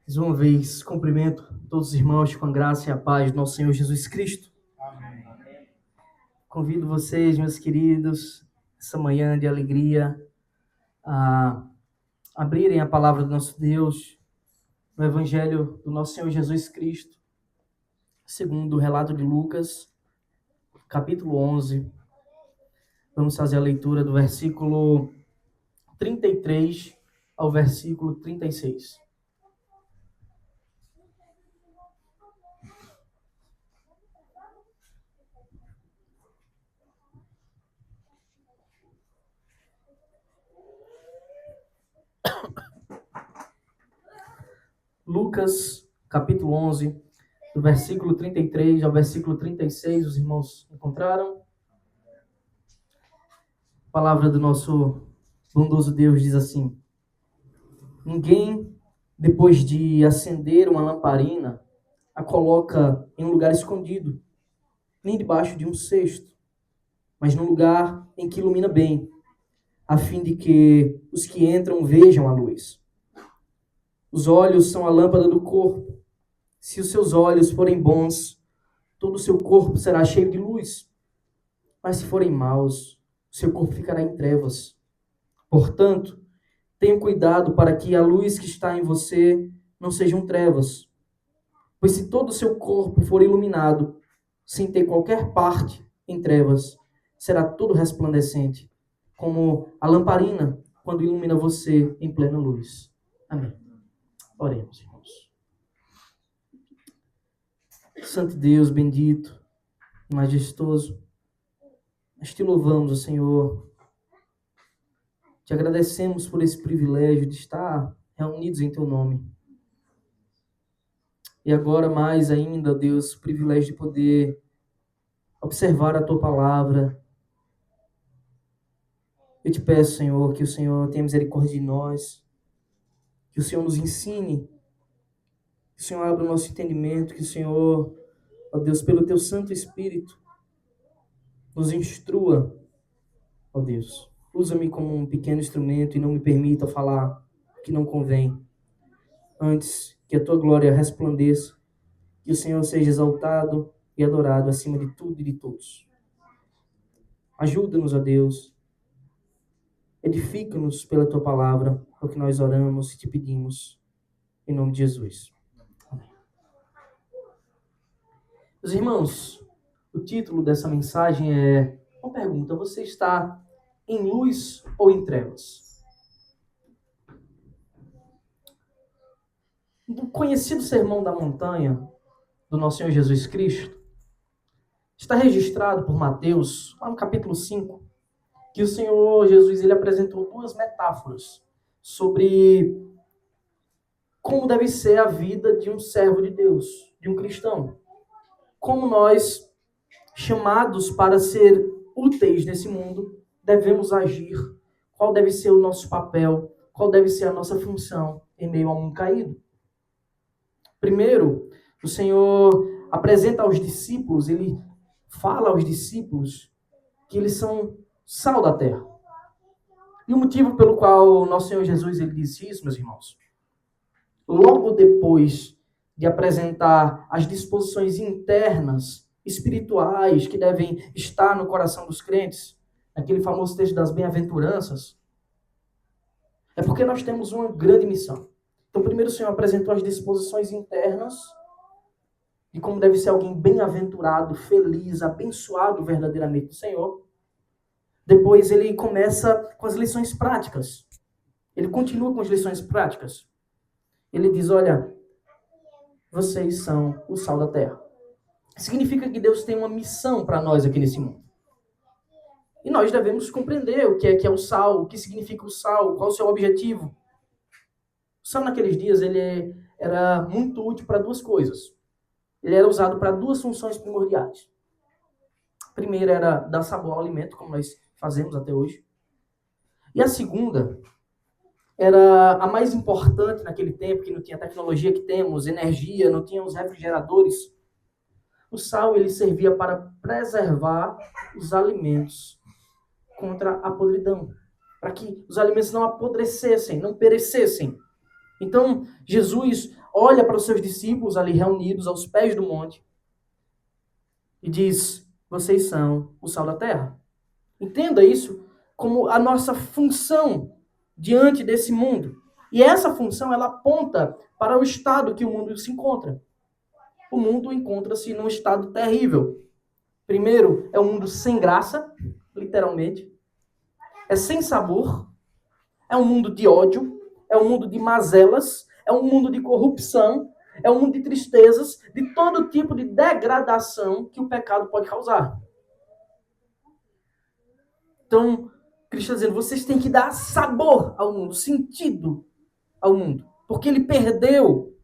Mais uma vez, cumprimento todos os irmãos com a graça e a paz do nosso Senhor Jesus Cristo. Amém. Convido vocês, meus queridos, essa manhã de alegria, a abrirem a palavra do nosso Deus no Evangelho do nosso Senhor Jesus Cristo, segundo o relato de Lucas, capítulo 11. Vamos fazer a leitura do versículo 33 ao versículo 36. Lucas, capítulo 11, do versículo 33 ao versículo 36, os irmãos encontraram? A palavra do nosso bondoso Deus diz assim: ninguém, depois de acender uma lamparina, a coloca em um lugar escondido, nem debaixo de um cesto, mas num lugar em que ilumina bem, a fim de que os que entram vejam a luz. Os olhos são a lâmpada do corpo. Se os seus olhos forem bons, todo o seu corpo será cheio de luz. Mas se forem maus, o seu corpo ficará em trevas. Portanto, tenha cuidado para que a luz que está em você não sejam trevas. Pois se todo o seu corpo for iluminado, sem ter qualquer parte em trevas, será todo resplandecente, como a lamparina quando ilumina você em plena luz. Amém. Oremos, irmãos. Santo Deus, bendito e majestoso, nós te louvamos, Senhor. Te agradecemos por esse privilégio de estar reunidos em teu nome. E agora mais ainda, Deus, o privilégio de poder observar a tua palavra. Eu te peço, Senhor, que o Senhor tenha misericórdia de nós, que o Senhor nos ensine, que o Senhor abra o nosso entendimento, que o Senhor, ó Deus, pelo teu Santo Espírito, nos instrua, ó Deus. Usa-me como um pequeno instrumento e não me permita falar o que não convém. Antes que a tua glória resplandeça, que o Senhor seja exaltado e adorado acima de tudo e de todos. Ajuda-nos, ó Deus. Edifica-nos pela tua palavra, é o que nós oramos e te pedimos, em nome de Jesus. Amém. Meus irmãos, o título dessa mensagem é uma pergunta: você está em luz ou em trevas? No conhecido Sermão da Montanha do nosso Senhor Jesus Cristo, está registrado por Mateus, lá no capítulo 5, que o Senhor Jesus ele apresentou duas metáforas sobre como deve ser a vida de um servo de Deus, de um cristão. Como nós, chamados para ser úteis nesse mundo, devemos agir, qual deve ser o nosso papel, qual deve ser a nossa função em meio ao mundo caído. Primeiro, o Senhor apresenta aos discípulos, ele fala aos discípulos que eles são sal da terra. E o motivo pelo qual o nosso Senhor Jesus ele disse isso, meus irmãos, logo depois de apresentar as disposições internas, espirituais, que devem estar no coração dos crentes, naquele famoso texto das bem-aventuranças, é porque nós temos uma grande missão. Então, primeiro o Senhor apresentou as disposições internas de como deve ser alguém bem-aventurado, feliz, abençoado verdadeiramente do Senhor. Depois ele começa com as lições práticas. Ele continua com as lições práticas. Ele diz, olha, vocês são o sal da terra. Significa que Deus tem uma missão para nós aqui nesse mundo. E nós devemos compreender o que é o sal, o que significa o sal, qual o seu objetivo. O sal naqueles dias ele era muito útil para duas coisas. Ele era usado para duas funções primordiais. A primeira era dar sabor ao alimento, como nós fazemos até hoje. E a segunda era a mais importante naquele tempo, que não tinha a tecnologia que temos, energia, não tinha os refrigeradores. O sal ele servia para preservar os alimentos contra a podridão, para que os alimentos não apodrecessem, não perecessem. Então, Jesus olha para os seus discípulos ali reunidos aos pés do monte e diz: vocês são o sal da terra. Entenda isso como a nossa função diante desse mundo. E essa função, ela aponta para o estado que o mundo se encontra. O mundo encontra-se num estado terrível. Primeiro, é um mundo sem graça, literalmente. É sem sabor. É um mundo de ódio. É um mundo de mazelas. É um mundo de corrupção. É um mundo de tristezas, de todo tipo de degradação que o pecado pode causar. Então, Cristo está dizendo, vocês têm que dar sabor ao mundo, sentido ao mundo. Porque ele perdeu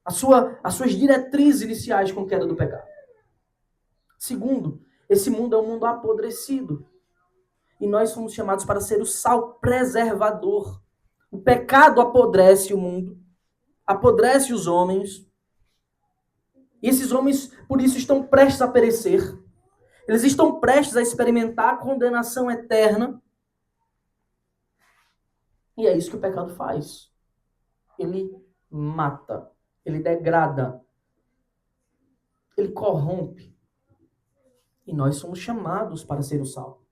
as suas diretrizes iniciais com a queda do pecado. Segundo, esse mundo é um mundo apodrecido. E nós somos chamados para ser o sal preservador. O pecado apodrece o mundo, apodrece os homens. E esses homens, por isso, estão prestes a perecer. Eles estão prestes a experimentar a condenação eterna. E é isso que o pecado faz. Ele mata, ele degrada, ele corrompe. E nós somos chamados para ser o sal.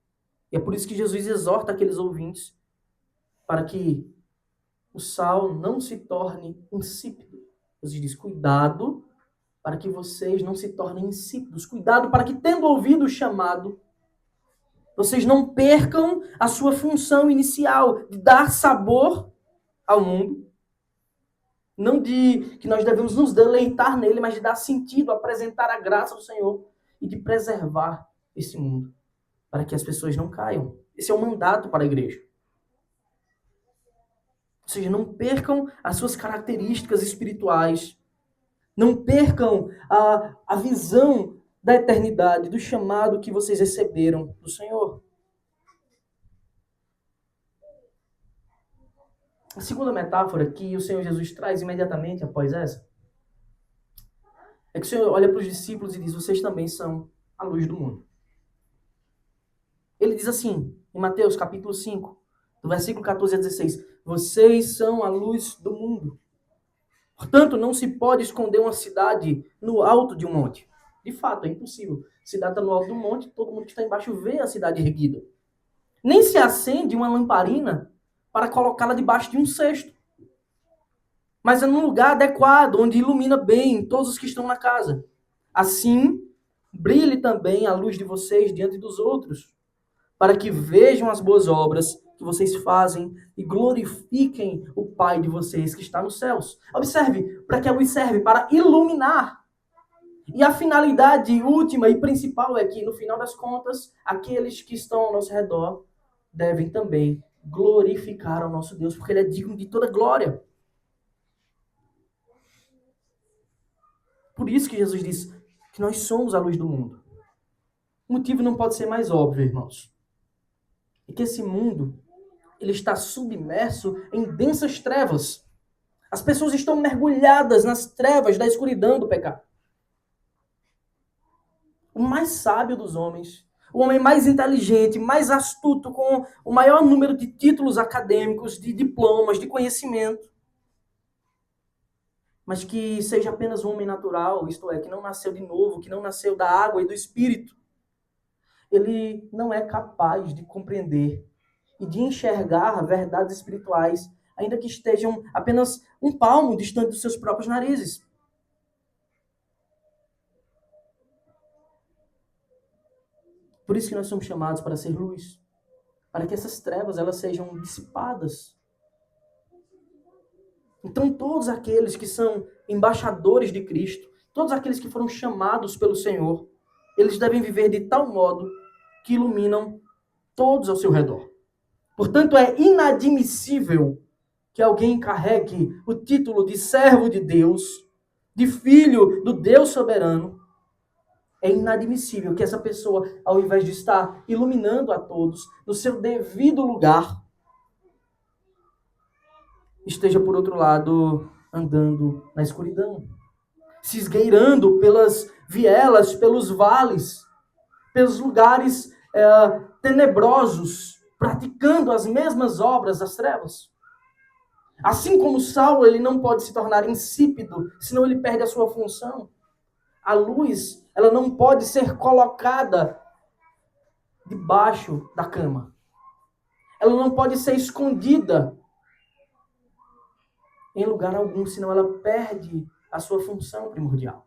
E é por isso que Jesus exorta aqueles ouvintes para que o sal não se torne insípido. Jesus diz, cuidado para que vocês não se tornem insípidos. Cuidado para que, tendo ouvido o chamado, vocês não percam a sua função inicial de dar sabor ao mundo. Não de que nós devemos nos deleitar nele, mas de dar sentido, apresentar a graça do Senhor e de preservar esse mundo, para que as pessoas não caiam. Esse é o mandato para a igreja. Ou seja, não percam as suas características espirituais, não percam a visão da eternidade, do chamado que vocês receberam do Senhor. A segunda metáfora que o Senhor Jesus traz imediatamente após essa é que o Senhor olha para os discípulos e diz, vocês também são a luz do mundo. Ele diz assim, em Mateus capítulo 5, do versículo 14 a 16, vocês são a luz do mundo. Portanto, não se pode esconder uma cidade no alto de um monte. De fato, é impossível. A cidade está no alto do monte, todo mundo que está embaixo vê a cidade erguida. Nem se acende uma lamparina para colocá-la debaixo de um cesto. Mas é num lugar adequado, onde ilumina bem todos os que estão na casa. Assim, brilhe também a luz de vocês diante dos outros, para que vejam as boas obras que vocês fazem e glorifiquem o Pai de vocês que está nos céus. Observe, para que a luz serve? Para iluminar. E a finalidade última e principal é que, no final das contas, aqueles que estão ao nosso redor devem também glorificar ao nosso Deus, porque Ele é digno de toda glória. Por isso que Jesus diz que nós somos a luz do mundo. O motivo não pode ser mais óbvio, irmãos. É que esse mundo, ele está submerso em densas trevas. As pessoas estão mergulhadas nas trevas da escuridão do pecado. O mais sábio dos homens, o homem mais inteligente, mais astuto, com o maior número de títulos acadêmicos, de diplomas, de conhecimento, mas que seja apenas um homem natural, isto é, que não nasceu de novo, que não nasceu da água e do Espírito, ele não é capaz de compreender e de enxergar verdades espirituais, ainda que estejam apenas um palmo distante dos seus próprios narizes. Por isso que nós somos chamados para ser luz, para que essas trevas elas sejam dissipadas. Então todos aqueles que são embaixadores de Cristo, todos aqueles que foram chamados pelo Senhor, eles devem viver de tal modo que iluminam todos ao seu redor. Portanto, é inadmissível que alguém carregue o título de servo de Deus, de filho do Deus soberano. É inadmissível que essa pessoa, ao invés de estar iluminando a todos no seu devido lugar, esteja, por outro lado, andando na escuridão, se esgueirando pelas vielas, pelos vales, pelos lugares tenebrosos, praticando as mesmas obras das trevas. Assim como o sal, ele não pode se tornar insípido, senão ele perde a sua função. A luz, ela não pode ser colocada debaixo da cama. Ela não pode ser escondida em lugar algum, senão ela perde a sua função primordial.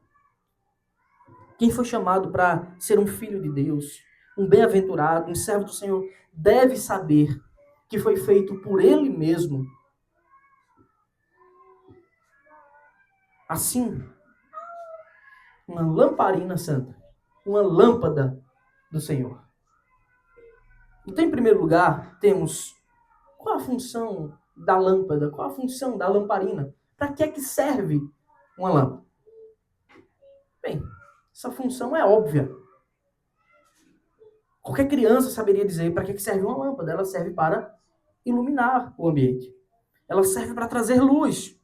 Quem foi chamado para ser um filho de Deus, um bem-aventurado, um servo do Senhor, deve saber que foi feito por Ele mesmo. Assim, uma lamparina santa, uma lâmpada do Senhor. Então, em primeiro lugar, temos qual a função da lâmpada, qual a função da lamparina? Para que é que serve uma lâmpada? Bem, essa função é óbvia. Qualquer criança saberia dizer para que serve uma lâmpada. Ela serve para iluminar o ambiente. Ela serve para trazer luz.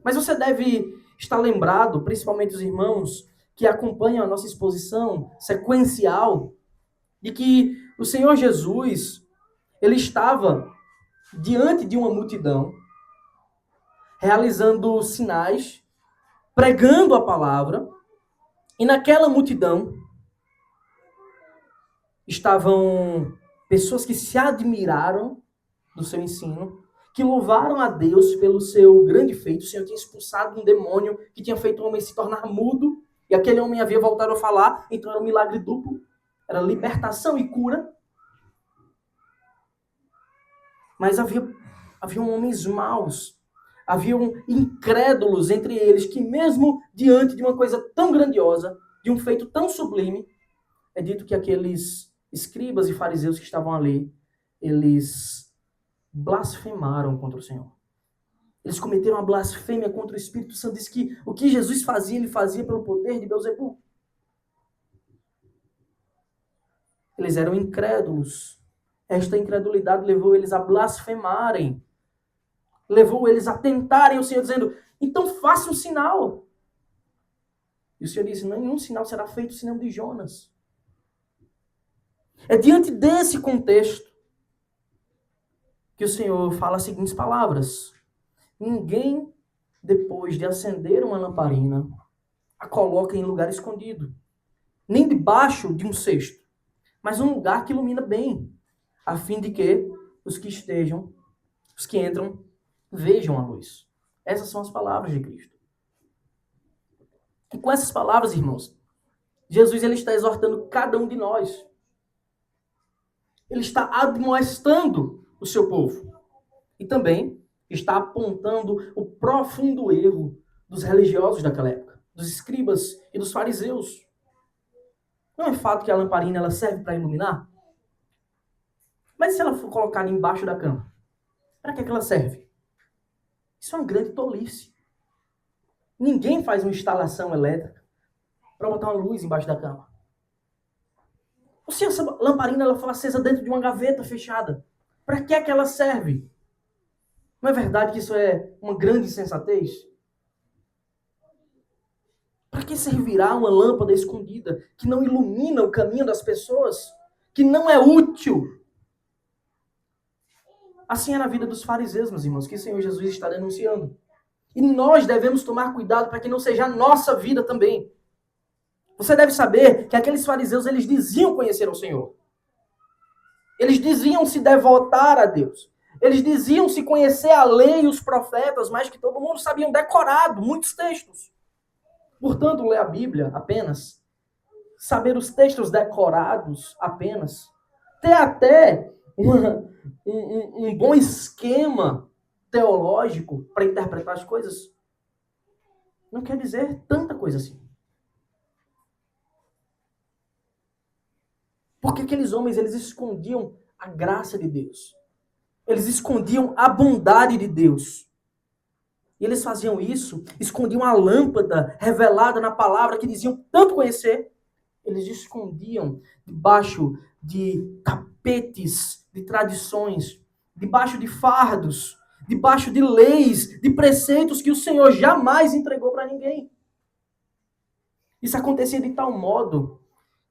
Mas você deve estar lembrado, principalmente os irmãos que acompanham a nossa exposição sequencial, de que o Senhor Jesus, ele estava diante de uma multidão, realizando sinais, pregando a palavra, e naquela multidão estavam pessoas que se admiraram do seu ensino, que louvaram a Deus pelo seu grande feito. O Senhor tinha expulsado um demônio que tinha feito o homem se tornar mudo, e aquele homem havia voltado a falar, então era um milagre duplo, era libertação e cura. Mas haviam homens maus, haviam incrédulos entre eles, que mesmo diante de uma coisa tão grandiosa, de um feito tão sublime, é dito que aqueles escribas e fariseus que estavam ali, eles blasfemaram contra o Senhor. Eles cometeram a blasfêmia contra o Espírito Santo. Diz que o que Jesus fazia, ele fazia pelo poder de Beelzebul. Eles eram incrédulos. Esta incredulidade levou eles a blasfemarem. Levou eles a tentarem o Senhor, dizendo, então faça um sinal. E o Senhor disse, nenhum sinal será feito senão de Jonas. É diante desse contexto que o Senhor fala as seguintes palavras. Ninguém, depois de acender uma lamparina, a coloca em lugar escondido, nem debaixo de um cesto, mas um lugar que ilumina bem, a fim de que os que entram, vejam a luz. Essas são as palavras de Cristo. E com essas palavras, irmãos, Jesus ele está exortando cada um de nós. Ele está admoestando o seu povo. E também está apontando o profundo erro dos religiosos daquela época, dos escribas e dos fariseus. Não é fato que a lamparina ela serve para iluminar? Mas se ela for colocada embaixo da cama, para que ela serve? Isso é uma grande tolice. Ninguém faz uma instalação elétrica para botar uma luz embaixo da cama. Ou se essa lamparina ela for acesa dentro de uma gaveta fechada, para que ela serve? Não é verdade que isso é uma grande insensatez? Para que servirá uma lâmpada escondida que não ilumina o caminho das pessoas? Que não é útil? Assim é na vida dos fariseus, meus irmãos, que o Senhor Jesus está denunciando. E nós devemos tomar cuidado para que não seja a nossa vida também. Você deve saber que aqueles fariseus, eles diziam conhecer o Senhor. Eles diziam se devotar a Deus. Eles diziam se conhecer a lei e os profetas, mas que todo mundo sabia decorado muitos textos. Portanto, ler a Bíblia apenas, saber os textos decorados apenas, ter até um bom esquema teológico para interpretar as coisas, não quer dizer tanta coisa assim. Porque aqueles homens, eles escondiam a graça de Deus. Eles escondiam a bondade de Deus. E eles faziam isso, escondiam a lâmpada revelada na palavra que diziam tanto conhecer. Eles escondiam debaixo de tapetes, de tradições, debaixo de fardos, debaixo de leis, de preceitos que o Senhor jamais entregou para ninguém. Isso acontecia de tal modo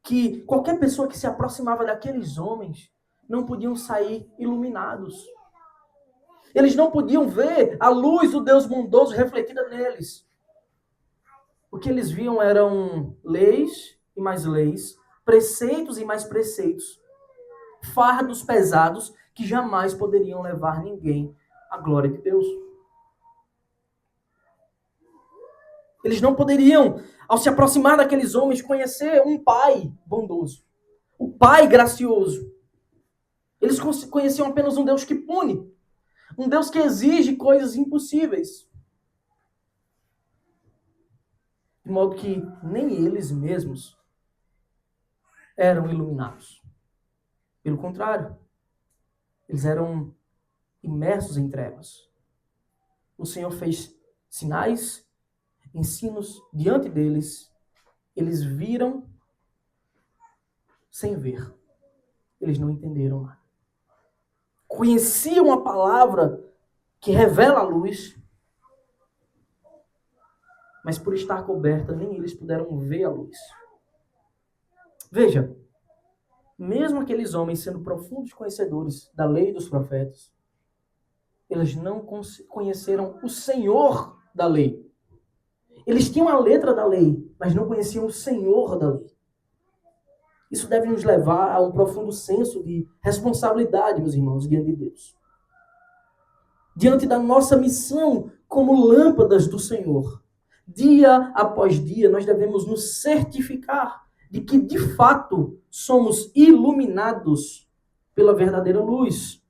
que qualquer pessoa que se aproximava daqueles homens não podiam sair iluminados. Eles não podiam ver a luz do Deus bondoso refletida neles. O que eles viam eram leis e mais leis, preceitos e mais preceitos, fardos pesados que jamais poderiam levar ninguém à glória de Deus. Eles não poderiam, ao se aproximar daqueles homens, conhecer um pai bondoso, o pai gracioso. Eles conheciam apenas um Deus que pune, um Deus que exige coisas impossíveis. De modo que nem eles mesmos eram iluminados. Pelo contrário, eles eram imersos em trevas. O Senhor fez sinais, ensinos diante deles. Eles viram sem ver. Eles não entenderam nada. Conheciam a palavra que revela a luz, mas por estar coberta, nem eles puderam ver a luz. Veja, mesmo aqueles homens sendo profundos conhecedores da lei e dos profetas, eles não conheceram o Senhor da lei. Eles tinham a letra da lei, mas não conheciam o Senhor da lei. Isso deve nos levar a um profundo senso de responsabilidade, meus irmãos, diante de Deus. Diante da nossa missão como lâmpadas do Senhor. Dia após dia, nós devemos nos certificar de que, de fato, somos iluminados pela verdadeira luz.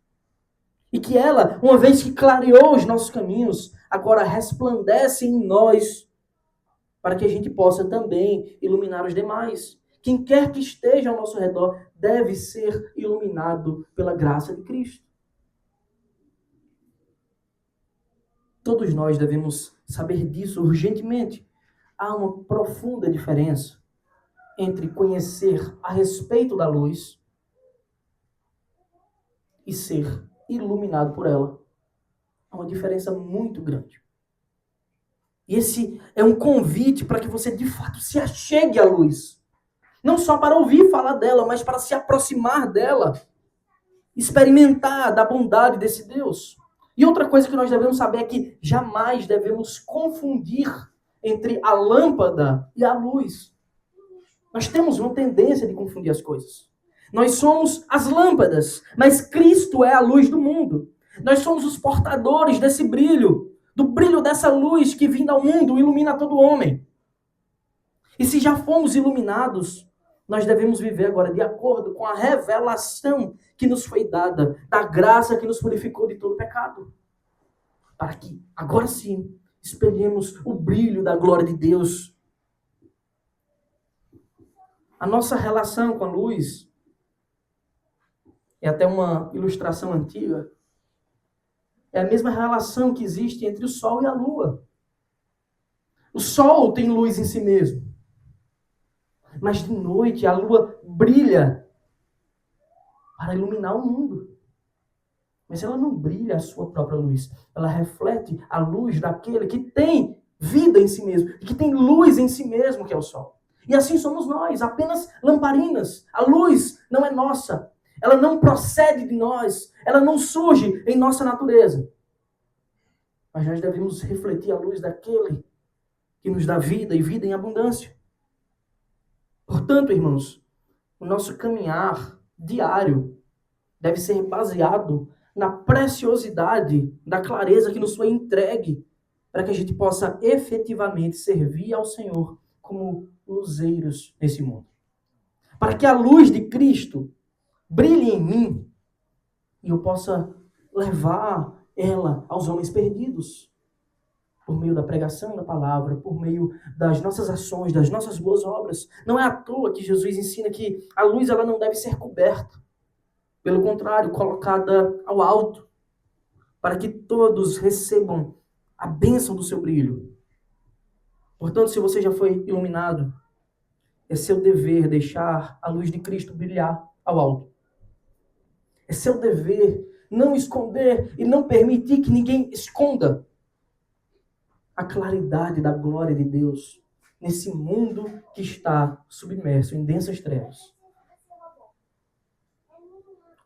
E que ela, uma vez que clareou os nossos caminhos, agora resplandece em nós, para que a gente possa também iluminar os demais. Quem quer que esteja ao nosso redor deve ser iluminado pela graça de Cristo. Todos nós devemos saber disso urgentemente. Há uma profunda diferença entre conhecer a respeito da luz e ser iluminado por ela. Há uma diferença muito grande. E esse é um convite para que você, de fato, se achegue à luz. Não só para ouvir falar dela, mas para se aproximar dela. Experimentar da bondade desse Deus. E outra coisa que nós devemos saber é que jamais devemos confundir entre a lâmpada e a luz. Nós temos uma tendência de confundir as coisas. Nós somos as lâmpadas, mas Cristo é a luz do mundo. Nós somos os portadores desse brilho, do brilho dessa luz que vindo ao mundo ilumina todo homem. E se já fomos iluminados, nós devemos viver agora de acordo com a revelação que nos foi dada, da graça que nos purificou de todo pecado. Para que, agora sim, espelhemos o brilho da glória de Deus. A nossa relação com a luz é até uma ilustração antiga. É a mesma relação que existe entre o Sol e a Lua. O Sol tem luz em si mesmo. Mas de noite a Lua brilha para iluminar o mundo. Mas ela não brilha a sua própria luz. Ela reflete a luz daquele que tem vida em si mesmo, que tem luz em si mesmo, que é o Sol. E assim somos nós, apenas lamparinas. A luz não é nossa. Ela não procede de nós. Ela não surge em nossa natureza. Mas nós devemos refletir a luz daquele que nos dá vida e vida em abundância. Portanto, irmãos, o nosso caminhar diário deve ser baseado na preciosidade da clareza que nos foi entregue para que a gente possa efetivamente servir ao Senhor como luzeiros nesse mundo. Para que a luz de Cristo brilhe em mim e eu possa levar ela aos homens perdidos por meio da pregação da palavra, por meio das nossas ações, das nossas boas obras. Não é à toa que Jesus ensina que a luz ela não deve ser coberta. Pelo contrário, colocada ao alto, para que todos recebam a bênção do seu brilho. Portanto, se você já foi iluminado, é seu dever deixar a luz de Cristo brilhar ao alto. É seu dever não esconder e não permitir que ninguém esconda a claridade da glória de Deus nesse mundo que está submerso em densas trevas.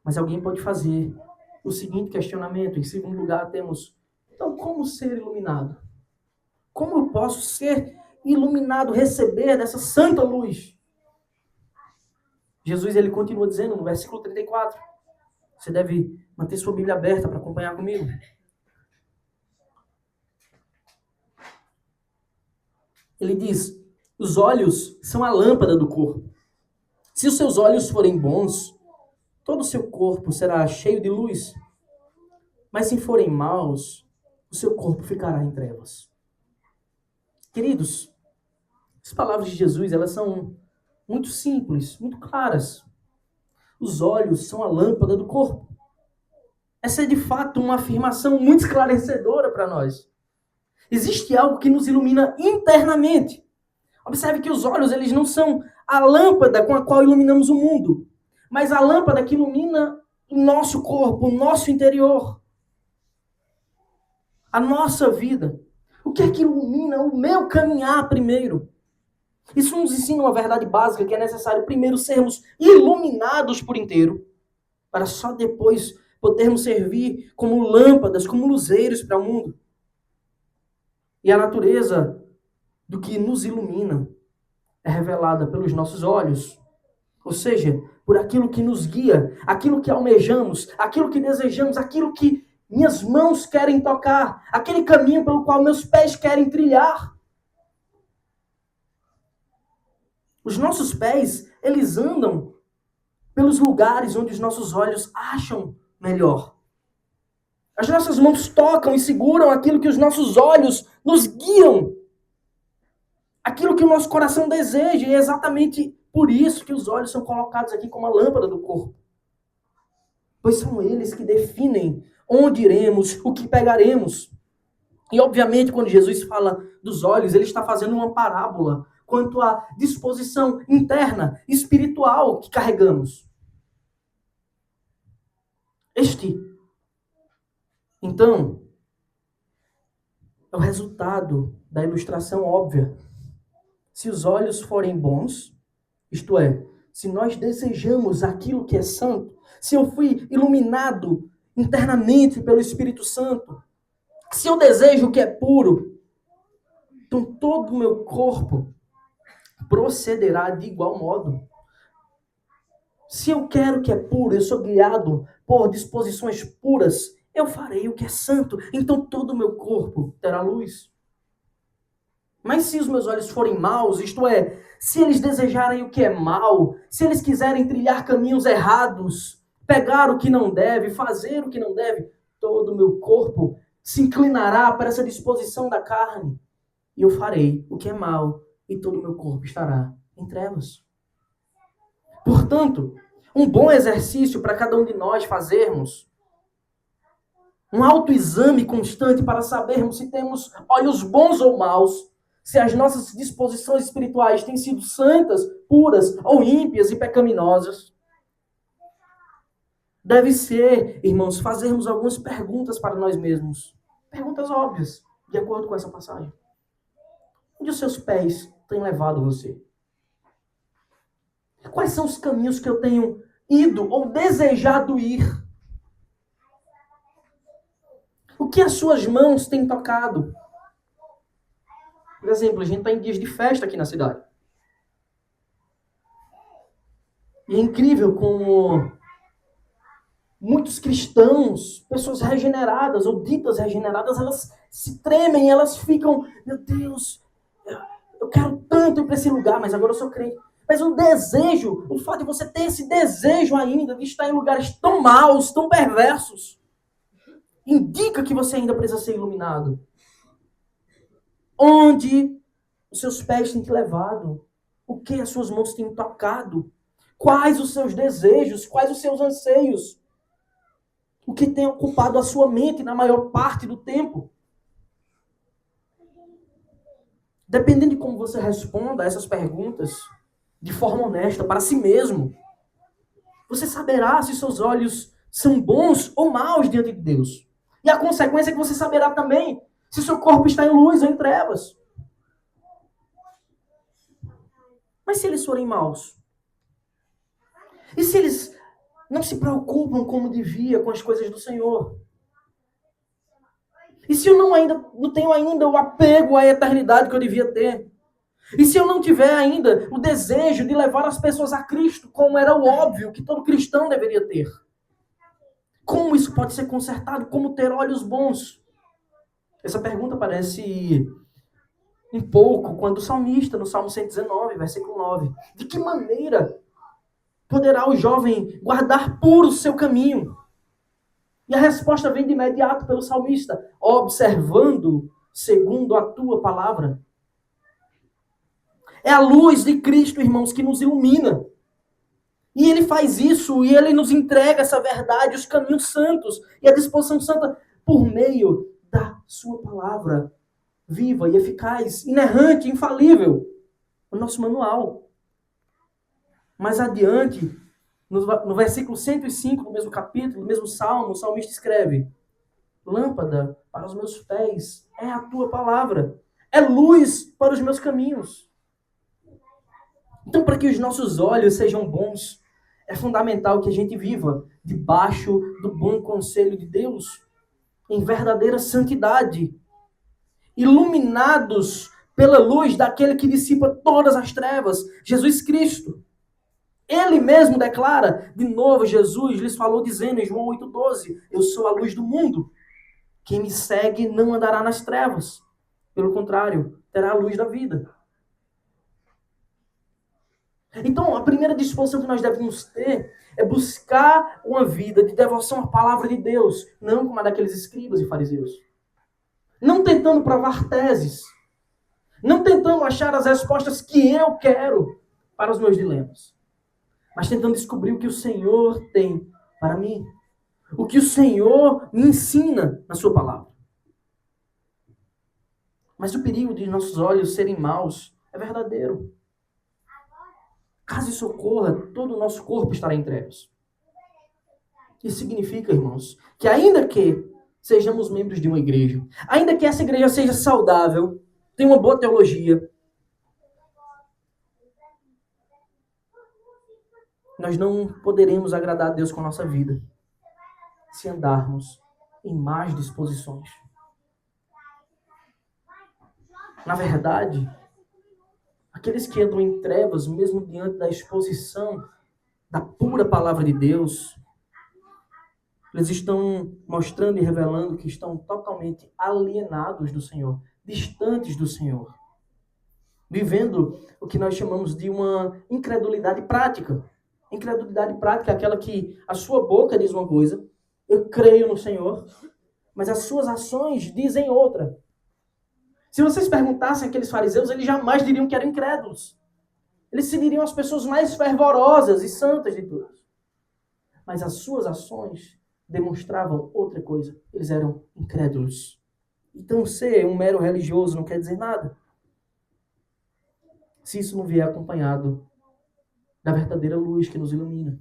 Mas alguém pode fazer o seguinte questionamento. Em segundo lugar, temos, então, como ser iluminado? Como eu posso ser iluminado, receber dessa santa luz? Jesus, ele continua dizendo no versículo 34. Você deve manter sua Bíblia aberta para acompanhar comigo. Ele diz, os olhos são a lâmpada do corpo. Se os seus olhos forem bons, todo o seu corpo será cheio de luz. Mas se forem maus, o seu corpo ficará em trevas. Queridos, as palavras de Jesus, elas são muito simples, muito claras. Os olhos são a lâmpada do corpo. Essa é de fato uma afirmação muito esclarecedora para nós. Existe algo que nos ilumina internamente. Observe que os olhos, eles não são a lâmpada com a qual iluminamos o mundo, mas a lâmpada que ilumina o nosso corpo, o nosso interior, a nossa vida. O que é que ilumina o meu caminhar primeiro? Isso nos ensina uma verdade básica, que é necessário primeiro sermos iluminados por inteiro, para só depois podermos servir como lâmpadas, como luzeiros para o mundo. E a natureza do que nos ilumina é revelada pelos nossos olhos. Ou seja, por aquilo que nos guia, aquilo que almejamos, aquilo que desejamos, aquilo que minhas mãos querem tocar, aquele caminho pelo qual meus pés querem trilhar. Os nossos pés, eles andam pelos lugares onde os nossos olhos acham melhor. As nossas mãos tocam e seguram aquilo que os nossos olhos nos guiam. Aquilo que o nosso coração deseja. E é exatamente por isso que os olhos são colocados aqui como a lâmpada do corpo. Pois são eles que definem onde iremos, o que pegaremos. E obviamente quando Jesus fala dos olhos, ele está fazendo uma parábola quanto à disposição interna, espiritual que carregamos. Então, é o resultado da ilustração óbvia. Se os olhos forem bons, isto é, se nós desejamos aquilo que é santo, se eu fui iluminado internamente pelo Espírito Santo, se eu desejo o que é puro, então todo o meu corpo procederá de igual modo. Se eu quero o que é puro, eu sou guiado por disposições puras, eu farei o que é santo, então todo o meu corpo terá luz. Mas se os meus olhos forem maus, isto é, se eles desejarem o que é mal, se eles quiserem trilhar caminhos errados, pegar o que não deve, fazer o que não deve, todo o meu corpo se inclinará para essa disposição da carne. E eu farei o que é mal, e todo o meu corpo estará em trevas. Portanto, um bom exercício para cada um de nós fazermos, um autoexame constante para sabermos se temos olhos bons ou maus, se as nossas disposições espirituais têm sido santas, puras ou ímpias e pecaminosas. Deve ser, irmãos, fazermos algumas perguntas para nós mesmos. Perguntas óbvias, de acordo com essa passagem. Onde os seus pés têm levado você? Quais são os caminhos que eu tenho ido ou desejado ir? O que as suas mãos têm tocado? Por exemplo, a gente está em dias de festa aqui na cidade. E é incrível como muitos cristãos, pessoas regeneradas ou ditas regeneradas, elas se tremem, elas ficam, meu Deus, eu quero tanto ir para esse lugar, mas agora eu sou crente. Mas o desejo, o fato de você ter esse desejo ainda de estar em lugares tão maus, tão perversos, indica que você ainda precisa ser iluminado. Onde os seus pés têm te levado? O que as suas mãos têm tocado? Quais os seus desejos? Quais os seus anseios? O que tem ocupado a sua mente na maior parte do tempo? Dependendo de como você responda a essas perguntas, de forma honesta, para si mesmo, você saberá se seus olhos são bons ou maus diante de Deus. E a consequência é que você saberá também se seu corpo está em luz ou em trevas. Mas se eles forem maus? E se eles Não se preocupam como devia com as coisas do Senhor. E se eu não tenho ainda o apego à eternidade que eu devia ter? E se eu não tiver ainda o desejo de levar as pessoas a Cristo, como era o óbvio que todo cristão deveria ter? Como isso pode ser consertado? Como ter olhos bons? Essa pergunta parece um pouco quando o salmista, no Salmo 119, versículo 9, de que maneira poderá o jovem guardar puro o seu caminho? E a resposta vem de imediato pelo salmista, observando segundo a tua palavra. É a luz de Cristo, irmãos, que nos ilumina. E ele faz isso, e ele nos entrega essa verdade, os caminhos santos e a disposição santa por meio da sua palavra viva e eficaz, inerrante, infalível. O nosso manual. Mais adiante, no versículo 105 do mesmo capítulo, do mesmo salmo, o salmista escreve: lâmpada para os meus pés é a tua palavra, é luz para os meus caminhos. Então, para que os nossos olhos sejam bons, é fundamental que a gente viva debaixo do bom conselho de Deus, em verdadeira santidade, iluminados pela luz daquele que dissipa todas as trevas, Jesus Cristo. Ele mesmo declara, de novo, Jesus lhes falou dizendo em João 8,12, eu sou a luz do mundo. Quem me segue não andará nas trevas. Pelo contrário, terá a luz da vida. Então, a primeira disposição que nós devemos ter é buscar uma vida de devoção à palavra de Deus, não como a daqueles escribas e fariseus. Não tentando provar teses, não tentando achar as respostas que eu quero para os meus dilemas, mas tentando descobrir o que o Senhor tem para mim, o que o Senhor me ensina na sua palavra. Mas o perigo de nossos olhos serem maus é verdadeiro. Caso isso ocorra, todo o nosso corpo estará em trevas. Isso significa, irmãos, que ainda que sejamos membros de uma igreja, ainda que essa igreja seja saudável, tenha uma boa teologia, nós não poderemos agradar a Deus com a nossa vida se andarmos em más disposições. Na verdade, aqueles que andam em trevas, mesmo diante da exposição da pura palavra de Deus, eles estão mostrando e revelando que estão totalmente alienados do Senhor, distantes do Senhor, vivendo o que nós chamamos de uma incredulidade prática. Incredulidade prática é aquela que a sua boca diz uma coisa, eu creio no Senhor, mas as suas ações dizem outra. Se vocês perguntassem aqueles fariseus, eles jamais diriam que eram incrédulos. Eles se diriam as pessoas mais fervorosas e santas de todas. Mas as suas ações demonstravam outra coisa. Eles eram incrédulos. Então, ser um mero religioso não quer dizer nada, se isso não vier acompanhado da verdadeira luz que nos ilumina.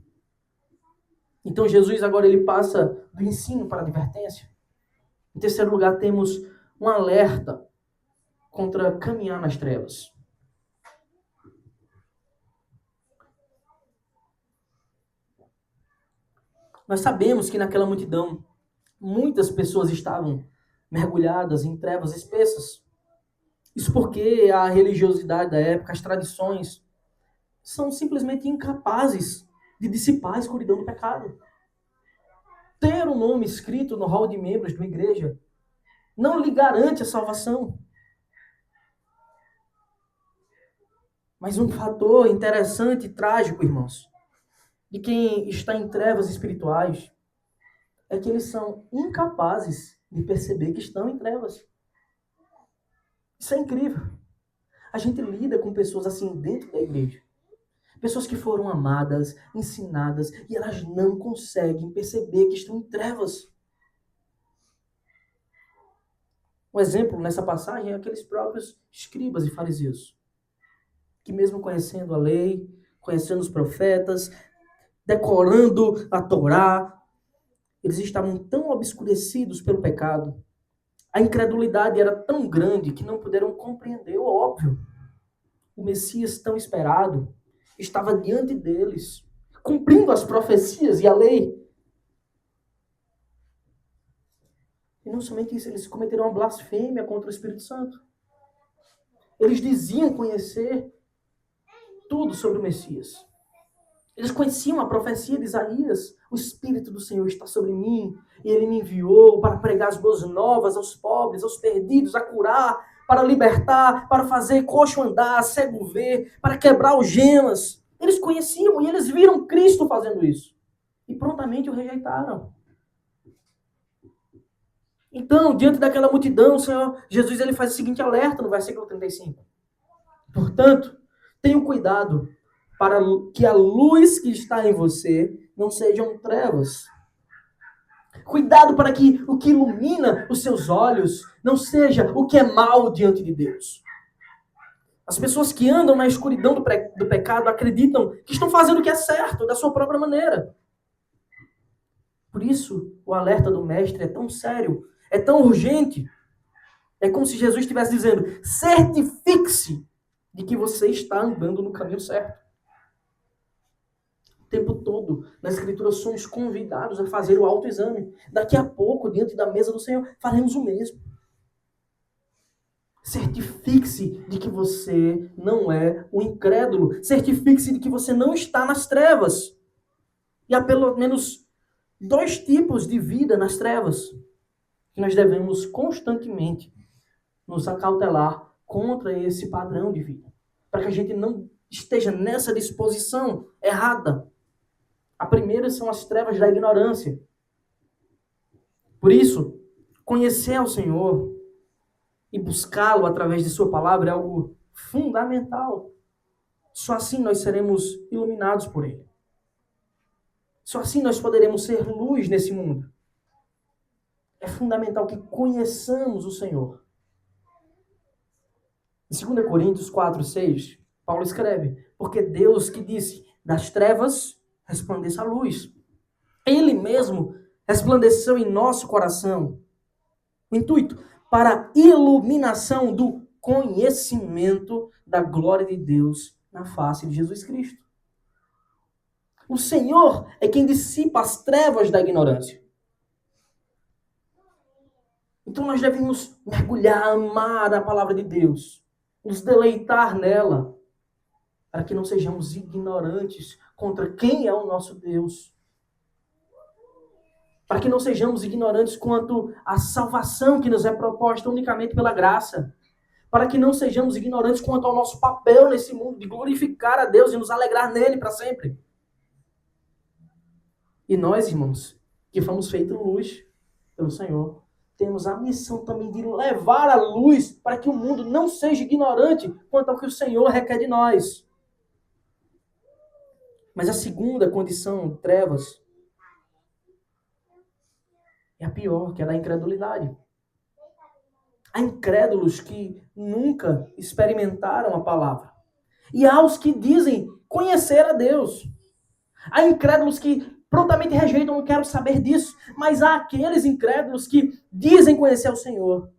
Então, Jesus agora ele passa do ensino para a advertência. Em terceiro lugar, temos um alerta contra caminhar nas trevas. Nós sabemos que naquela multidão, muitas pessoas estavam mergulhadas em trevas espessas. Isso porque a religiosidade da época, as tradições, são simplesmente incapazes de dissipar a escuridão do pecado. Ter um nome escrito no hall de membros de uma igreja não lhe garante a salvação. Mas um fator interessante e trágico, irmãos, de quem está em trevas espirituais, é que eles são incapazes de perceber que estão em trevas. Isso é incrível. A gente lida com pessoas assim dentro da igreja. Pessoas que foram amadas, ensinadas, e elas não conseguem perceber que estão em trevas. Um exemplo nessa passagem é aqueles próprios escribas e fariseus, que mesmo conhecendo a lei, conhecendo os profetas, decorando a Torá, eles estavam tão obscurecidos pelo pecado, a incredulidade era tão grande que não puderam compreender o óbvio. O Messias tão esperado estava diante deles, cumprindo as profecias e a lei. E não somente isso, eles cometeram uma blasfêmia contra o Espírito Santo. Eles diziam conhecer tudo sobre o Messias. Eles conheciam a profecia de Isaías. O Espírito do Senhor está sobre mim e Ele me enviou para pregar as boas novas aos pobres, aos perdidos, a curar, para libertar, para fazer coxo andar, cego ver, para quebrar algemas. Eles conheciam e eles viram Cristo fazendo isso. E prontamente o rejeitaram. Então, diante daquela multidão, o Senhor Jesus ele faz o seguinte alerta no versículo 35. Portanto, tenham cuidado para que a luz que está em você não sejam trevas. Cuidado para que o que ilumina os seus olhos não seja o que é mal diante de Deus. As pessoas que andam na escuridão do pecado acreditam que estão fazendo o que é certo, da sua própria maneira. Por isso, o alerta do mestre é tão sério, é tão urgente. É como se Jesus estivesse dizendo, certifique-se de que você está andando no caminho certo. O tempo todo, na Escritura, somos convidados a fazer o autoexame. Daqui a pouco, diante da mesa do Senhor, faremos o mesmo. Certifique-se de que você não é um incrédulo. Certifique-se de que você não está nas trevas. E há pelo menos 2 tipos de vida nas trevas que nós devemos constantemente nos acautelar contra esse padrão de vida. Para que a gente não esteja nessa disposição errada. A primeira são as trevas da ignorância. Por isso, conhecer ao Senhor e buscá-lo através de sua palavra é algo fundamental. Só assim nós seremos iluminados por Ele. Só assim nós poderemos ser luz nesse mundo. É fundamental que conheçamos o Senhor. Em 2 Coríntios 4:6, Paulo escreve, porque Deus que disse, das trevas resplandeça a luz. Ele mesmo resplandeceu em nosso coração. O intuito para a iluminação do conhecimento da glória de Deus na face de Jesus Cristo. O Senhor é quem dissipa as trevas da ignorância. Então nós devemos mergulhar, amar a palavra de Deus, nos deleitar nela, para que não sejamos ignorantes contra quem é o nosso Deus. Para que não sejamos ignorantes quanto à salvação que nos é proposta unicamente pela graça. Para que não sejamos ignorantes quanto ao nosso papel nesse mundo de glorificar a Deus e nos alegrar nele para sempre. E nós, irmãos, que fomos feitos luz pelo Senhor, temos a missão também de levar a luz para que o mundo não seja ignorante quanto ao que o Senhor requer de nós. Mas a segunda condição, trevas, é a pior, que é a da incredulidade. Há incrédulos que nunca experimentaram a palavra. E há os que dizem conhecer a Deus. Há incrédulos que prontamente rejeitam, não quero saber disso. Mas há aqueles incrédulos que dizem conhecer o Senhor.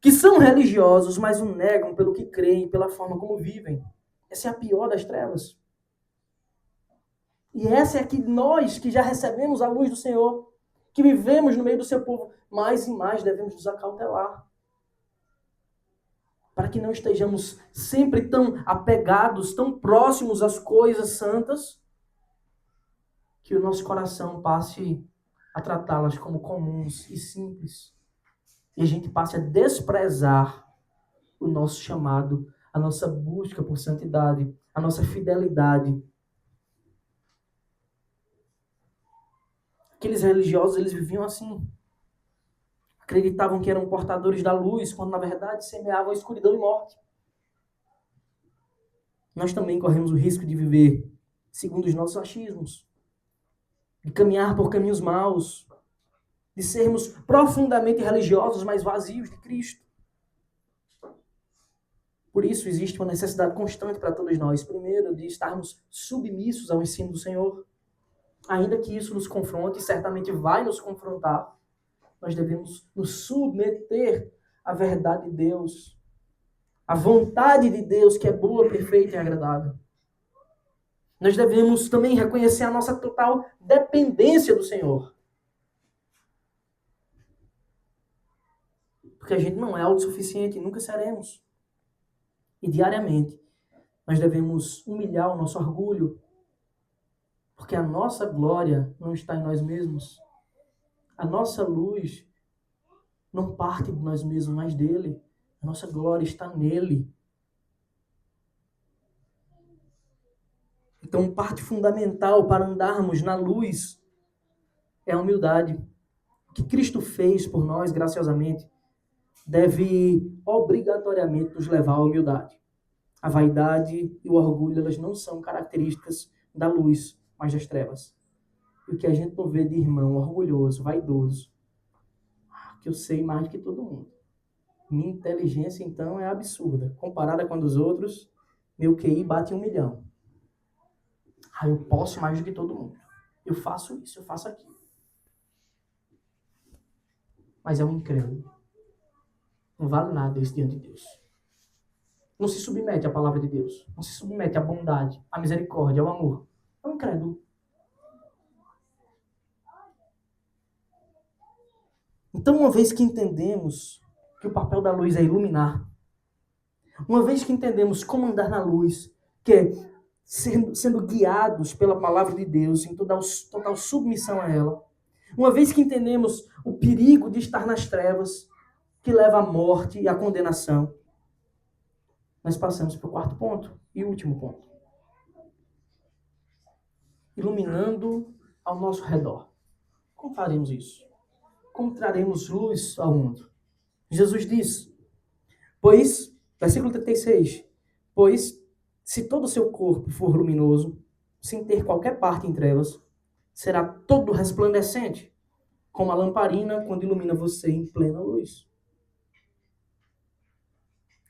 Que são religiosos, mas o negam pelo que creem, pela forma como vivem. Essa é a pior das trevas. E essa é a que nós, que já recebemos a luz do Senhor, que vivemos no meio do seu povo, mais e mais devemos nos acautelar. Para que não estejamos sempre tão apegados, tão próximos às coisas santas, que o nosso coração passe a tratá-las como comuns e simples. E a gente passe a desprezar o nosso chamado, a nossa busca por santidade, a nossa fidelidade. Aqueles religiosos, eles viviam assim. Acreditavam que eram portadores da luz, quando na verdade semeavam escuridão e morte. Nós também corremos o risco de viver segundo os nossos achismos, de caminhar por caminhos maus, de sermos profundamente religiosos, mas vazios de Cristo. Por isso existe uma necessidade constante para todos nós, primeiro, de estarmos submissos ao ensino do Senhor. Ainda que isso nos confronte, e certamente vai nos confrontar, nós devemos nos submeter à verdade de Deus, à vontade de Deus, que é boa, perfeita e agradável. Nós devemos também reconhecer a nossa total dependência do Senhor. Porque a gente não é autossuficiente, nunca seremos. E diariamente, nós devemos humilhar o nosso orgulho, porque a nossa glória não está em nós mesmos. A nossa luz não parte de nós mesmos, mas dele. A nossa glória está nele. Então, parte fundamental para andarmos na luz é a humildade. O que Cristo fez por nós, graciosamente, deve obrigatoriamente nos levar à humildade. A vaidade e o orgulho, elas não são características da luz, mas das trevas. E o que a gente não vê de irmão orgulhoso, vaidoso, que eu sei mais do que todo mundo. Minha inteligência, então, é absurda. Comparada com a dos outros, meu QI bate 1 milhão. Eu posso mais do que todo mundo. Eu faço isso, eu faço aquilo. Mas é um incrédulo. Não vale nada isso diante de Deus. Não se submete à palavra de Deus. Não se submete à bondade, à misericórdia, ao amor. É um incrédulo. Então, uma vez que entendemos que o papel da luz é iluminar, uma vez que entendemos como andar na luz, que é sendo guiados pela palavra de Deus, em total submissão a ela, uma vez que entendemos o perigo de estar nas trevas, que leva à morte e à condenação, nós passamos para o quarto ponto e último ponto. Iluminando ao nosso redor. Como faremos isso? Como traremos luz ao mundo? Jesus diz, versículo 36, pois se todo o seu corpo for luminoso, sem ter qualquer parte em trevas, será todo resplandecente, como a lamparina quando ilumina você em plena luz.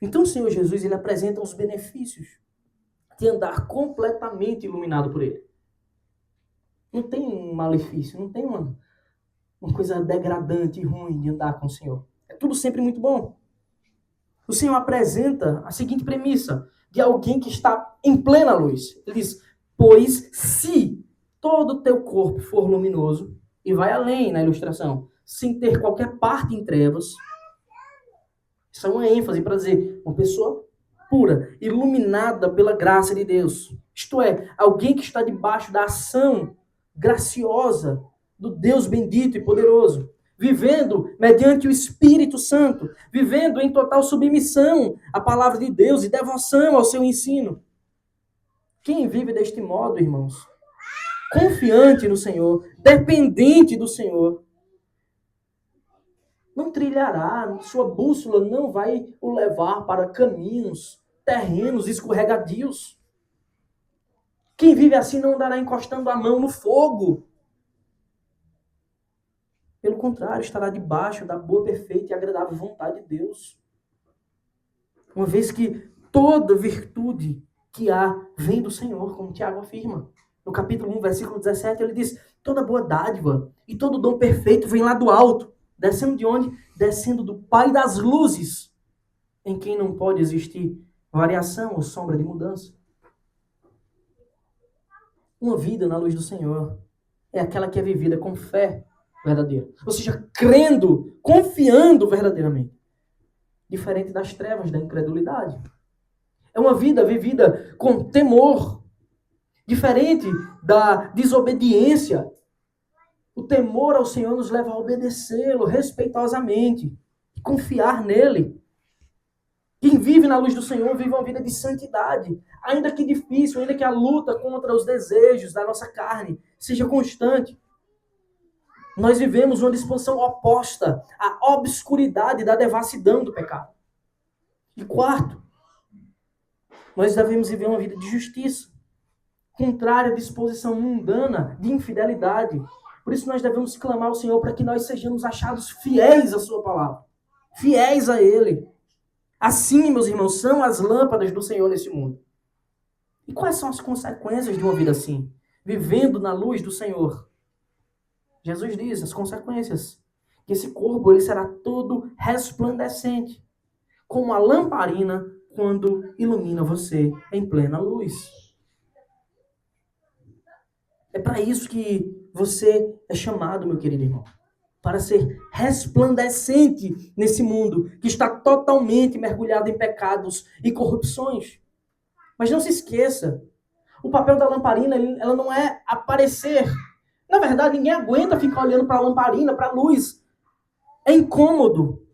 Então o Senhor Jesus, ele apresenta os benefícios de andar completamente iluminado por ele. Não tem um malefício, não tem uma coisa degradante e ruim de andar com o Senhor. É tudo sempre muito bom. O Senhor apresenta a seguinte premissa de alguém que está em plena luz. Ele diz, pois se todo o teu corpo for luminoso, e vai além na ilustração, sem ter qualquer parte em trevas, isso é uma ênfase para dizer, uma pessoa pura, iluminada pela graça de Deus. Isto é, alguém que está debaixo da ação graciosa do Deus bendito e poderoso, vivendo mediante o Espírito Santo, vivendo em total submissão à palavra de Deus e devoção ao seu ensino. Quem vive deste modo, irmãos, confiante no Senhor, dependente do Senhor, não trilhará, sua bússola não vai o levar para caminhos, terrenos escorregadios. Quem vive assim não andará encostando a mão no fogo. Pelo contrário, estará debaixo da boa, perfeita e agradável vontade de Deus. Uma vez que toda virtude que há vem do Senhor, como Tiago afirma. No capítulo 1, versículo 17, ele diz, toda boa dádiva e todo dom perfeito vem lá do alto. Descendo de onde? Descendo do Pai das luzes, em quem não pode existir variação ou sombra de mudança. Uma vida na luz do Senhor é aquela que é vivida com fé verdadeira. Ou seja, crendo, confiando verdadeiramente. Diferente das trevas, da incredulidade. É uma vida vivida com temor. Diferente da desobediência. O temor ao Senhor nos leva a obedecê-lo respeitosamente. Confiar nele. Quem vive na luz do Senhor vive uma vida de santidade. Ainda que difícil, ainda que a luta contra os desejos da nossa carne seja constante. Nós vivemos uma disposição oposta à obscuridade da devassidão do pecado. E quarto, nós devemos viver uma vida de justiça, contrária à disposição mundana de infidelidade. Por isso nós devemos clamar ao Senhor para que nós sejamos achados fiéis à sua palavra, fiéis a Ele. Assim, meus irmãos, são as lâmpadas do Senhor nesse mundo. E quais são as consequências de uma vida assim? Vivendo na luz do Senhor. Jesus diz as consequências. Que esse corpo ele será todo resplandecente, como a lamparina quando ilumina você em plena luz. É para isso que você é chamado, meu querido irmão. Para ser resplandecente nesse mundo que está totalmente mergulhado em pecados e corrupções. Mas não se esqueça, o papel da lamparina, ela não é aparecer. Na verdade, ninguém aguenta ficar olhando para a lamparina, para a luz. É incômodo.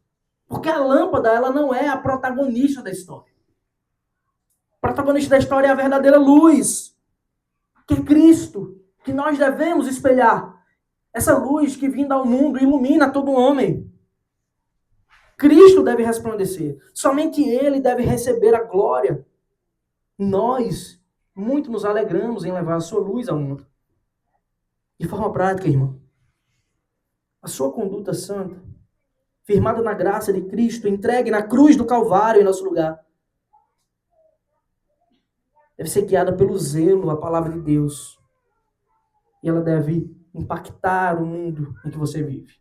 Porque a lâmpada, ela não é a protagonista da história. O protagonista da história é a verdadeira luz, que é Cristo, que nós devemos espelhar. Essa luz que vinda ao mundo ilumina todo homem. Cristo deve resplandecer. Somente Ele deve receber a glória. Nós, muito nos alegramos em levar a sua luz ao mundo. De forma prática, irmão, a sua conduta santa, firmada na graça de Cristo, entregue na cruz do Calvário em nosso lugar, deve ser guiada pelo zelo à palavra de Deus. E ela deve impactar o mundo em que você vive.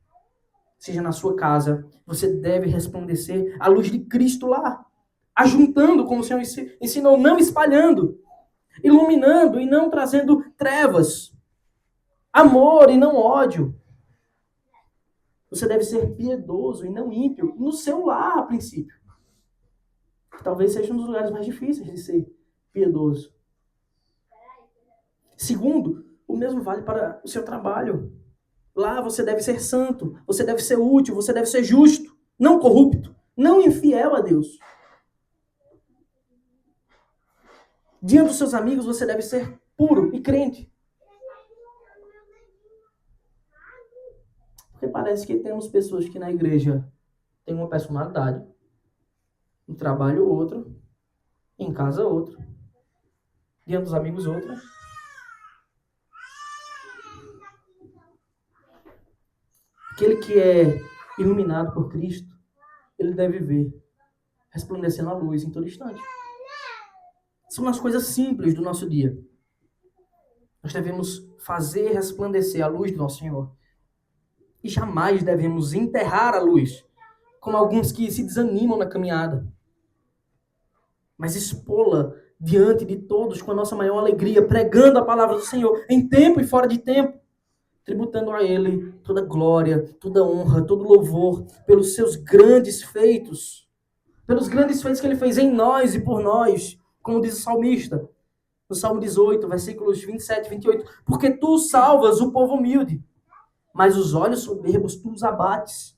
Seja na sua casa, você deve resplandecer a luz de Cristo lá, ajuntando, como o Senhor ensinou, não espalhando, iluminando e não trazendo trevas, amor e não ódio. Você deve ser piedoso e não ímpio no seu lar, a princípio. Talvez seja um dos lugares mais difíceis de ser piedoso. Segundo, o mesmo vale para o seu trabalho. Lá você deve ser santo, você deve ser útil, você deve ser justo, não corrupto, não infiel a Deus. Diante dos seus amigos você deve ser puro e crente. Porque parece que temos pessoas que na igreja têm uma personalidade, no trabalho outro, em casa outro, diante dos amigos outra. Aquele que é iluminado por Cristo, ele deve ver resplandecendo a luz em todo instante. São as coisas simples do nosso dia. Nós devemos fazer resplandecer a luz do nosso Senhor. E jamais devemos enterrar a luz, como alguns que se desanimam na caminhada. Mas expô-la diante de todos com a nossa maior alegria, pregando a palavra do Senhor em tempo e fora de tempo, tributando a Ele toda glória, toda honra, todo louvor pelos seus grandes feitos, pelos grandes feitos que Ele fez em nós e por nós, como diz o salmista, no Salmo 18, versículos 27 e 28, porque Tu salvas o povo humilde, mas os olhos soberbos Tu os abates,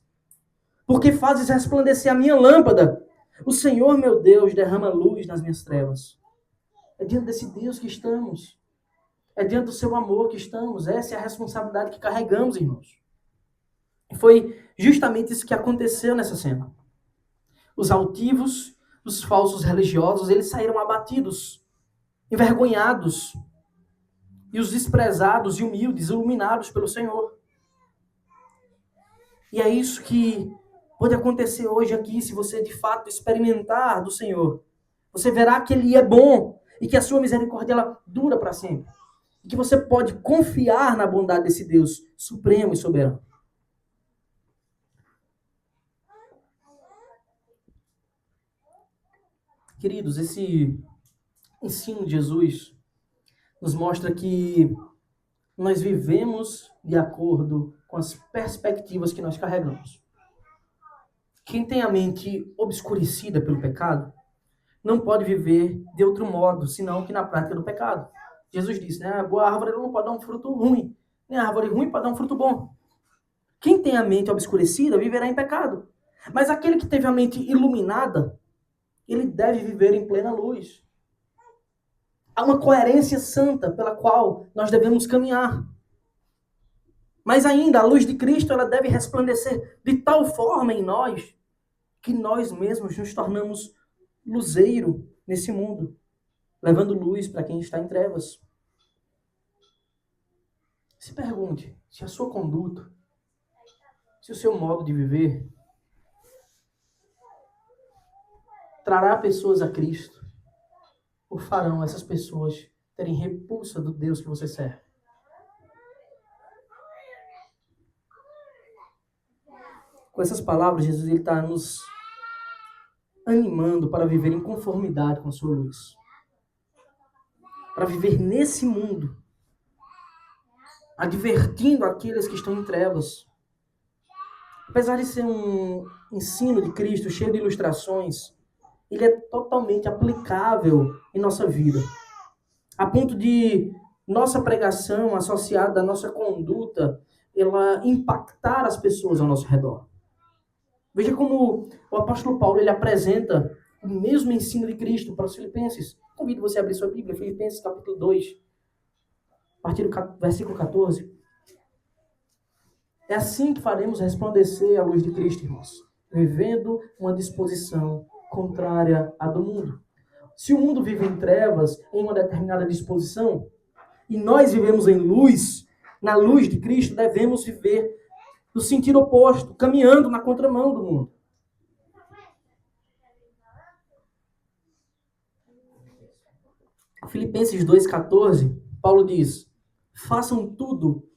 porque fazes resplandecer a minha lâmpada, o Senhor meu Deus derrama luz nas minhas trevas. É diante desse Deus que estamos. É diante do seu amor que estamos. Essa é a responsabilidade que carregamos, irmãos. E foi justamente isso que aconteceu nessa cena. Os altivos, os falsos religiosos, eles saíram abatidos, envergonhados. E os desprezados e humildes, iluminados pelo Senhor. E é isso que pode acontecer hoje aqui, se você de fato experimentar do Senhor. Você verá que Ele é bom e que a sua misericórdia ela dura para sempre. E que você pode confiar na bondade desse Deus supremo e soberano. Queridos, esse ensino de Jesus nos mostra que nós vivemos de acordo com as perspectivas que nós carregamos. Quem tem a mente obscurecida pelo pecado não pode viver de outro modo, senão que na prática do pecado. Jesus disse, né? A boa árvore não pode dar um fruto ruim, nem a árvore ruim pode dar um fruto bom. Quem tem a mente obscurecida viverá em pecado. Mas aquele que teve a mente iluminada, ele deve viver em plena luz. Há uma coerência santa pela qual nós devemos caminhar. Mas ainda, a luz de Cristo ela deve resplandecer de tal forma em nós que nós mesmos nos tornamos luzeiro nesse mundo, levando luz para quem está em trevas. Se pergunte se a sua conduta, se o seu modo de viver trará pessoas a Cristo ou farão essas pessoas terem repulsa do Deus que você serve. Com essas palavras, Jesus está nos animando para viver em conformidade com a sua luz. Para viver nesse mundo advertindo aqueles que estão em trevas. Apesar de ser um ensino de Cristo cheio de ilustrações, ele é totalmente aplicável em nossa vida, a ponto de nossa pregação associada à nossa conduta, ela impactar as pessoas ao nosso redor. Veja como o apóstolo Paulo ele apresenta o mesmo ensino de Cristo para os filipenses. Convido você a abrir sua Bíblia, Filipenses capítulo 2, a partir do versículo 14. É assim que faremos resplandecer a luz de Cristo, irmãos, vivendo uma disposição contrária à do mundo. Se o mundo vive em trevas, em uma determinada disposição, e nós vivemos em luz, na luz de Cristo, devemos viver no sentido oposto, caminhando na contramão do mundo. Filipenses 2,14, Paulo diz: façam tudo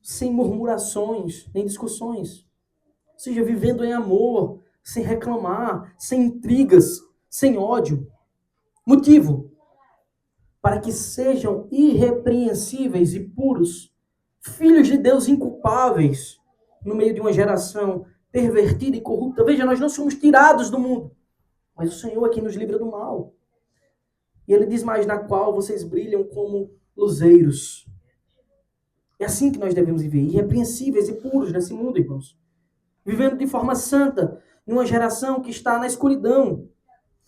sem murmurações, nem discussões. Ou seja, vivendo em amor, sem reclamar, sem intrigas, sem ódio. Motivo: para que sejam irrepreensíveis e puros, filhos de Deus inculpáveis, no meio de uma geração pervertida e corrupta. Veja, nós não somos tirados do mundo, mas o Senhor é quem nos livra do mal. E ele diz mais, na qual vocês brilham como luzeiros. É assim que nós devemos viver, irrepreensíveis e puros nesse mundo, irmãos. Vivendo de forma santa, em uma geração que está na escuridão.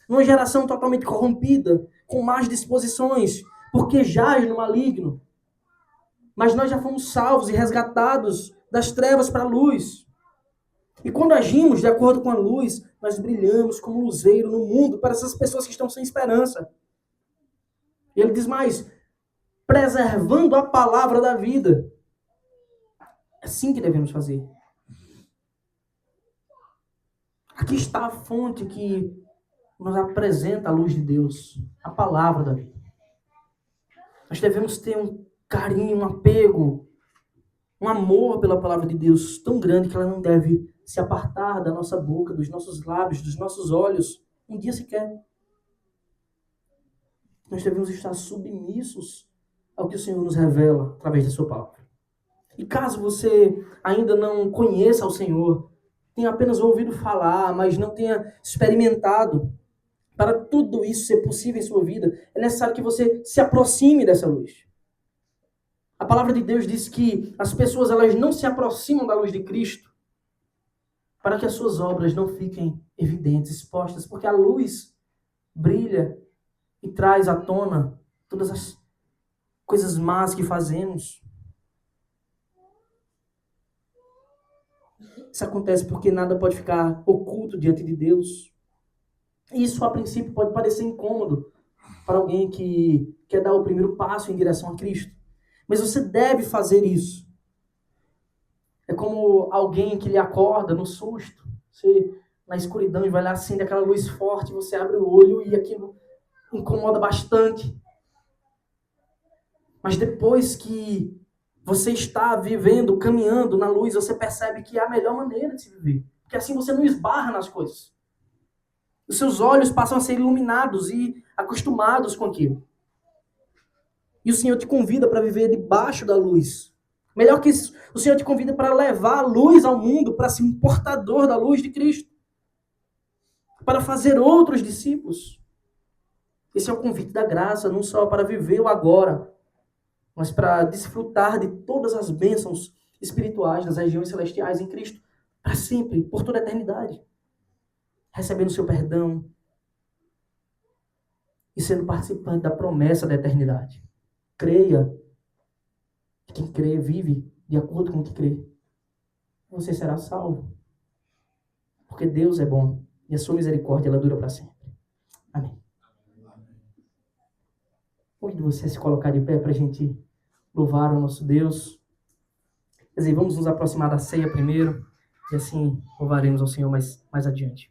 Numa geração totalmente corrompida, com más disposições, porque jaz no maligno. Mas nós já fomos salvos e resgatados das trevas para a luz. E quando agimos de acordo com a luz, nós brilhamos como luzeiro no mundo para essas pessoas que estão sem esperança. E ele diz mais, preservando a palavra da vida. É assim que devemos fazer. Aqui está a fonte que nos apresenta a luz de Deus, a palavra da vida. Nós devemos ter um carinho, um apego, um amor pela palavra de Deus tão grande que ela não deve se apartar da nossa boca, dos nossos lábios, dos nossos olhos, um dia sequer. Nós devemos estar submissos ao que o Senhor nos revela através da sua palavra. E caso você ainda não conheça o Senhor, tenha apenas ouvido falar, mas não tenha experimentado, para tudo isso ser possível em sua vida, é necessário que você se aproxime dessa luz. A palavra de Deus diz que as pessoas elas não se aproximam da luz de Cristo para que as suas obras não fiquem evidentes, expostas, porque a luz brilha e traz à tona todas as coisas más que fazemos. Isso acontece porque nada pode ficar oculto diante de Deus. Isso, a princípio, pode parecer incômodo para alguém que quer dar o primeiro passo em direção a Cristo. Mas você deve fazer isso. É como alguém que lhe acorda no susto. Você, na escuridão, e vai lá, acende aquela luz forte, você abre o olho e aquilo incomoda bastante. Mas depois que você está vivendo, caminhando na luz, você percebe que é a melhor maneira de se viver. Porque assim você não esbarra nas coisas. Os seus olhos passam a ser iluminados e acostumados com aquilo. E o Senhor te convida para viver debaixo da luz. Melhor que isso, o Senhor te convida para levar a luz ao mundo, para ser um portador da luz de Cristo. Para fazer outros discípulos. Esse é o convite da graça, não só para viver o agora, mas para desfrutar de todas as bênçãos espirituais das regiões celestiais em Cristo, para sempre, por toda a eternidade. Recebendo o seu perdão e sendo participante da promessa da eternidade. Creia. Quem crê, vive de acordo com o que crê. Você será salvo. Porque Deus é bom e a sua misericórdia ela dura para sempre. Amém. Convido você a se colocar de pé para a gente louvar o nosso Deus. Quer dizer, vamos nos aproximar da ceia primeiro e assim louvaremos ao Senhor mais adiante.